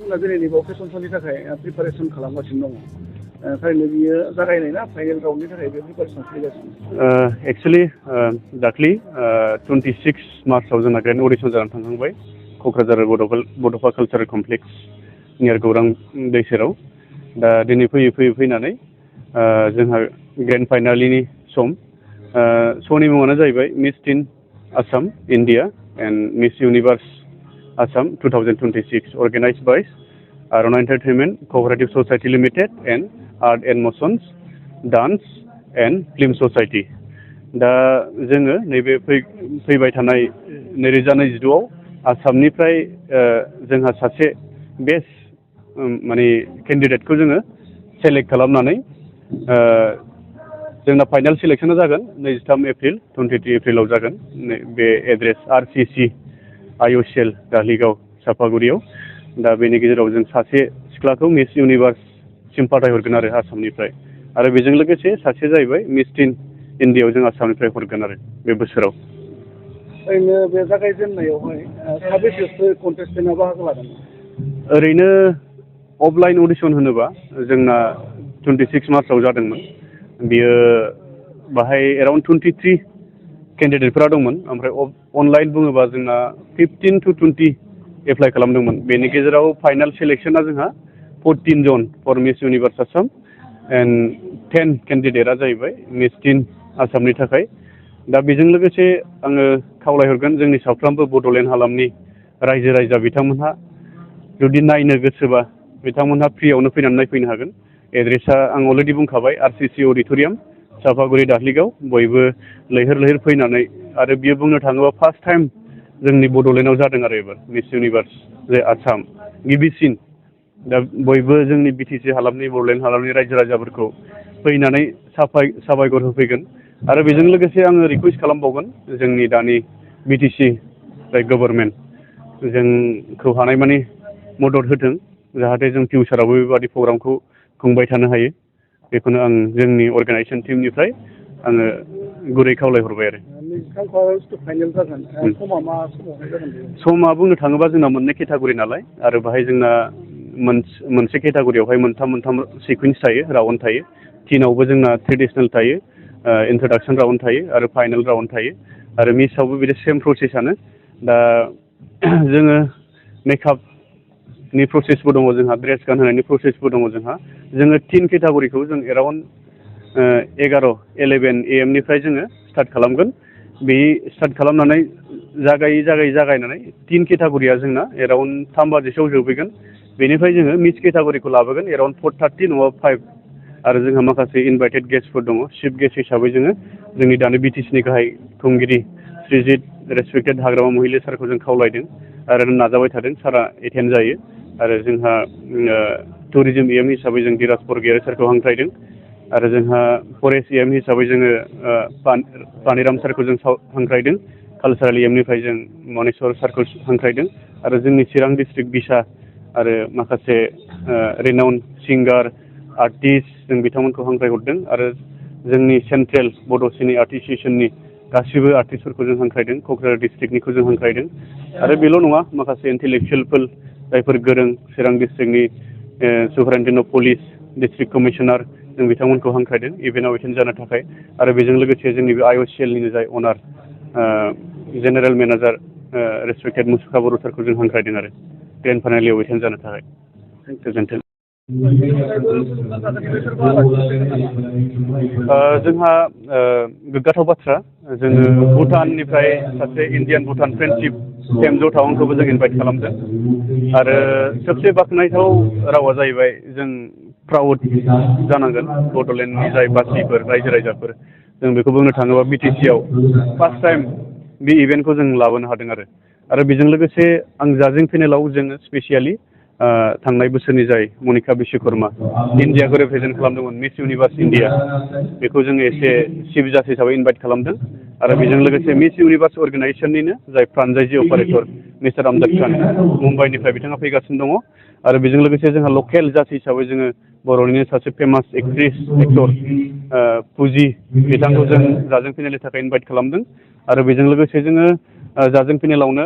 दिनैनि बाव फेसन श'नि थाखाय प्रिपारेसन खालामगासिनो दङ थारैनो बियो जागायनाय ना फाइनेल राउन्डनि थाखाय बे प्रिपारेसन सोलिगासिनो एक्सुवेलि दाख्लि 26 मार्चआव जोंना ग्रेन्ड अडिशन जानानै थांखांबाय क'क्राझार बड'फा कालचारेल कमप्लेक्स नियार गौरां दै सेराव दा दिनै फैनानै जोंहा ग्रेन्ड फाइनालनि सम श'नि मुङानो जाहैबाय miss tin Assam India and miss universe Assam 2026 organized by Aronai Entertainment, Co-operative Society Limited and Art and Motions, Dance and Film Society. दा जोङो नैबे फैबाय थानाय 2022आव आसामनिफ्राय जोंहा सासे बेस्ट माने केन्डिडेटखौ जोङो सेलेक्ट खालामनानै जोंना फाइनाल सिलेक्सना जागोन 23 एप्रिल 23 एप्रिलाव जागोन बे एड्रेस RCC IOCL दालिगाव सापागुरियाव दा बेनि गेजेराव जों सासे सिख्लाखौ मिस इउनिभार्ससिम फाथायहरगोन आरो आसामनिफ्राय आरो बेजों लोगोसे सासे जाहैबाय मिस टिन इन्डियायाव जों आसामनिफ्राय हरगोन आरो बे बोसोराव ओरैनो बे जागायजेननायावहाय साबेसेसो कन्टेस्टेन्टआ बाहागो लादों ओरैनो अफलाइन अडिशन होनोबा जोंना 26 मार्चआव जादोंमोन बियो बाहाय एराउन्ड 23 केन्डिडेटफोरा दंमोन ओमफ्राय अनलाइन बुङोबा जोंना 15 to 20 एप्लाइ खालामदोंमोन बेनि गेजेराव फाइनाल सिलेक्सना जोंहा 14 जन for miss universe Assam and 10 केन्डिडेटआ जाहैबाय मिस टिन आसामनि थाखाय दा बेजों लोगोसे आङो खावलायहरगोन जोंनि साफ्रोमबो बड'लेण्ड हालामनि रायजो राजा बिथांमोनहा जुदि नायनो गोसोबा बिथांमोनहा फ्रियावनो फैनानै नायफैनो हागोन एड्रेसा आं अलरेडि बुंखाबाय RCC अडिट'रियाम सापागुरि दाख्लिगाव बयबो लैहोर फैनानै आरो बियो बुंनो थाङोबा फार्स्ट टाइम जोंनि बड'लेण्डआव जादों आरो एबार मिस इउनिभार्स जे आसाम गिबिसिन दा बयबो जोंनि BTC हालामनि बड'लेण्ड हालामनि रायजो राजाफोरखौ फैनानै साबायखर होफैगोन आरो बेजों लोगोसे आङो रिकुवेस्ट खालामबावगोन जोंनि दानि BTC जाय गभर्नमेन्ट जोंखौ हानायमानि मदद होथों जाहाथे जों फिउचारावबो बेबादि प्रग्रामखौ खुंबाय थानो हायो बेखौनो आं जोंनि अर्गानाइजेसन टिमनिफ्राय आङो गुरै खावलायहरबाय आरो समा बुंनो थाङोबा जोंना मोननै केटागरि नालाय आरो बाहाय जोंना मोनसे केटागरियावहाय मोनथाम सिकुवेन्स थायो राउन्ड थायो टिनावबो जोंना ट्रेडिसनेल थायो इन्ट्रडाक्सन राउन्ड थायो आरो फाइनेल राउन्ड थायो आरो मिसआवबो बिदि सेम प्रसेसआनो दा जोङो मेकआपनि प्रसेसबो दङ जोंहा ड्रेस गानहोनायनि प्रसेसबो दङ जोङो टिन केटागरिखौ जों एराउन्ड 11 AM निफ्राय जोङो स्टार्ट खालामगोन बे स्टार्ट खालामनानै जागायनानै टिन केटागरिया जोंना एराउन्ड 3 बाजिसोआव जोबहैगोन बेनिफ्राय जोङो मिस केटागरिखौ लाबोगोन एराउन्ड 4:30 नङाबा 5 आरो जोंहा माखासे इनभाइटेड गेस्टफोर दङ चिफ गेस्ट हिसाबै जोङो जोंनि दानि BTCनि गाहाय खुंगिरि श्रीजित रेसपेक्टेड हाग्रामा महिला सारखौ जों खावलायदों आरो नाजाबाय थादों सारा एटेन्ड जायो आरो जोंहा टुरिजम EM हिसाबै जों धीराज बरगयारि सारखौ हांख्रायदों आरो जोंहा फरेस्ट EM हिसाबै जोङो पानिराम सारखौ जों हांख्रायदों कालचारेल EM निफ्राय जों मनेस्वर सारखौ हांख्रायदों आरो जोंनि चिरां डिस्ट्रिक्ट बिसा आरो माखासे रेनाउन्ड सिंगार आर्टिस्ट जों बिथांमोनखौ हांख्रायहरदों आरो जोंनि सेन्ट्रेल बड' सिनि एस'सिएशननि गासिबो आर्टिस्टफोरखौ जों हांख्रायदों क'क्राझार डिस्ट्रिक्टनिखौ जों हांख्रायदों आरो बेल' नङा माखासे इन्टेलेक्सुयेलफोर जायफोर गोरों चिरां डिस्ट्रिक्टनि superintendent of police district commissioner जों बिथांमोनखौ हांख्रायदों इभेन्टआव एटेन्ड जानो थाखाय आरो बेजों लोगोसे जोंनि बे IOCLनिनो जाय अनार जेनेरेल मेनेजार रेसपेक्टेड मुसुखा बर' सारखौ जों हांख्रायदों आरो ग्रेन्ड फाइनालाव एटेन्ड जानो थाखाय गोजोन्थों जोंहा गोग्गाथाव बाथ्रा जोङो भुटाननिफ्राय सासे इण्डियान भुटान फ्रेन्डशिप टेमज' टावांखौबो जों इनभाइट खालामदों आरो सबसे बाख्नायथाव रावा जाहैबाय जों प्राउड जानांगोन बड'लेण्डनि जाय बासिफोर रायजो राजाफोर जों बेखौ बुंनो थाङोबा BTCआव फार्स्ट टाइम बे इभेन्टखौ जों लाबोनो हादों आरो बेजों लोगोसे आं जाजिं पेनेलाव जोङो स्पेसियेलि थांनाय बोसोरनि जाय मनिका बिश्वकर्मा इन्डियाखौ रिप्रेजेन्ट खालामदोंमोन मिस इउनिभार्स इन्डिया बेखौ जोङो एसे चिफ जास्ट हिसाबै इनभाइट खालामदों आरो बेजों लोगोसे मिस इउनिभार्स अर्गानाइजेसननिनो जाय प्रानजायजि अपारेटर मिस्टार आमजाद खान मुम्बाइनिफ्राय बिथाङा फैगासिनो दङ आरो बेजों लोगोसे जोंहा लकेल जाथि हिसाबै जोङो बर'निनो सासे फेमास एक्टर फुजि बिथांखौ जों जाजिं पेनेलनि थाखाय इनभाइट खालामदों आरो बेजों लोगोसे जोङो जाजिं पेनेलावनो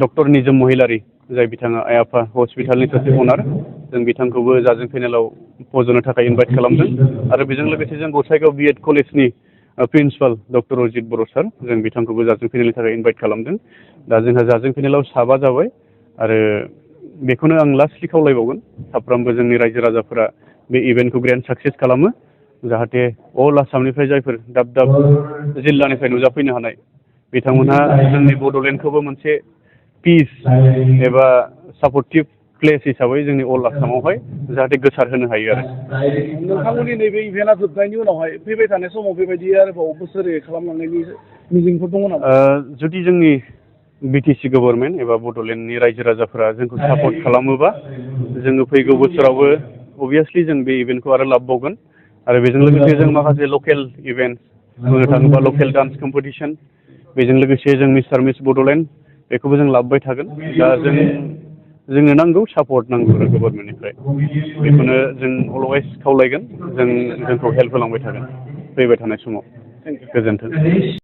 डक्टर निजोम महिलारि जाय बिथाङा आइ आफा हस्पिटालनि सासे अनार जों बिथांखौबो जाजों पेनेलाव फज'नो थाखाय इनभाइट खालामदों आरो बेजों लोगोसे जों गसाइगाव B.Ed कलेजनि प्रिन्सिपाल डक्टर अजित बर' सार जों बिथांखौबो जाजों पेनेलनि थाखाय इनभाइट खालामदों दा जोंहा जाजों पेनेलाव 7 जाबाय आरो बेखौनो आं लास्टलि खावलायबावगोन साफ्रोमबो जोंनि रायजो राजाफोरा बे इभेन्टखौ ग्रेन्ड साक्सेस खालामो जाहाथे अल आसामनिफ्राय जायफोर दाब दाब जिल्लानिफ्राय नुजाफैनो हानाय बिथांमोनहा जोंनि बड'लेण्डखौबो मोनसे पिस एबा सापर्टिभ प्लेस हिसाबै जोंनि अल आसामावहाय जाहाथे गोसार होनो हायो आरो नोंथांमोननि नैबे इभेन्टआ जोबनायनि उनावहाय फैबाय थानाय समाव बेबायदि आरोबाव बोसोरै खालामलांनायनि मिजिंफोर दङ नामा जुदि जोंनि BTC गभर्नमेन्ट एबा बड'लेण्डनि रायजो राजाफोरा जोंखौ सापर्ट खालामोबा जोङो फैगौ बोसोरावबो अभियासलि जों बे इभेन्टखौ आरो लाबोबावगोन आरो बेजों लोगोसे जों माखासे लकेल इभेन्ट बुंनो थाङोबा लकेल डान्स कम्पिटिसन बेजों लोगोसे जों मिस्टार मिस बड'लेण्ड बेखौबो जों लाबोबाय थागोन दा जोंनो नांगौ सापर्ट नांगौ आरो गभर्नमेन्टनिफ्राय बेखौनो जों अलवेज खावलायगोन जोंखौ हेल्प होलांबाय थागोन फैबाय थानाय समाव गोजोन्थों